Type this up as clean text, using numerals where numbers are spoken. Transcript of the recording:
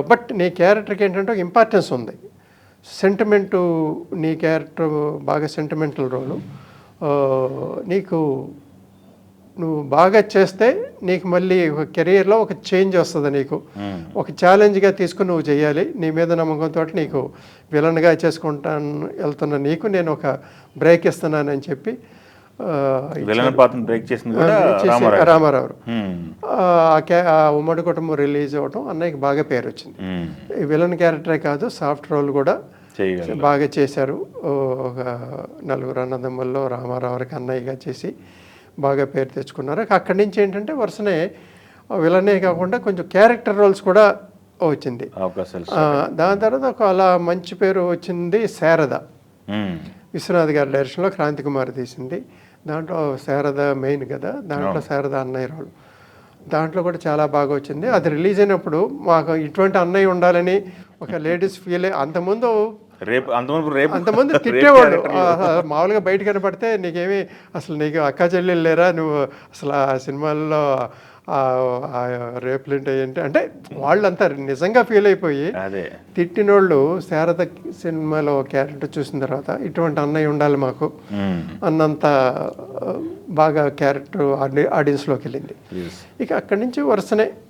But నీ క్యారెక్టర్‌కి ఏంటంటే ఒక ఇంపార్టెన్స్ ఉంది. సెంటిమెంటు నీ క్యారెక్టర్ బాగా సెంటిమెంటల్ రోలు. నీకు నువ్వు బాగా చేస్తే నీకు మళ్ళీ ఒక కెరియర్‌లో ఒక చేంజ్ వస్తది నీకు. ఒక ఛాలెంజ్‌గా తీసుకొని నువ్వు చేయాలి. నీ మీద నమ్మకంతోటి నీకు విలన్‌గా చేసుకుంటాను ఎళ్తున్న నీకు నేను ఒక బ్రేక్ ఇస్తున్నానని చెప్పి విలన్ పాత్రను బ్రేక్ చేసింది కూడా రామారావు. ఆ ఉమ్మడి కుటుంబం రిలీజ్ అవ్వటం అన్నయ్యకి బాగా పేరు వచ్చింది. ఈ విలన్ క్యారెక్టరే కాదు సాఫ్ట్ రోల్ కూడా బాగా చేశారు. ఒక నలుగురు అన్నదమ్ముల్లో రామారావుకి అన్నయ్యగా చేసి బాగా పేరు తెచ్చుకున్నారు. అక్కడి నుంచి ఏంటంటే వరుసనే విలనే కాకుండా కొంచెం క్యారెక్టర్ రోల్స్ కూడా వచ్చింది. దాని తర్వాత ఒక అలా మంచి పేరు వచ్చింది శారద. విశ్వనాథ్ గారి డైరెక్షన్లో క్రాంతి కుమార్ తీసింది. దాంట్లో శారద మెయిన్ కదా, దాంట్లో శారద అన్నయ్య రోల్. దాంట్లో కూడా చాలా బాగా వచ్చింది. అది రిలీజ్ అయినప్పుడు మాకు ఇటువంటి అన్నయ్య ఉండాలని ఒక లేడీస్ ఫీల్. అంతకుముందు తిట్టేవాళ్ళు. మామూలుగా బయట కనపడితే నీకేమి అసలు నీకు అక్క చెల్లెలు లేరా, నువ్వు అసలు ఆ సినిమాల్లో రేపులు ఏంటి అంటే వాళ్ళంతా నిజంగా ఫీల్ అయిపోయి తిట్టినోళ్ళు శారద సినిమాలో క్యారెక్టర్ చూసిన తర్వాత ఇటువంటి అన్నయ్య ఉండాలి మాకు అన్నంత బాగా క్యారెక్టర్ ఆడియన్స్లోకి వెళ్ళింది. ఇక అక్కడి నుంచి వరుసనే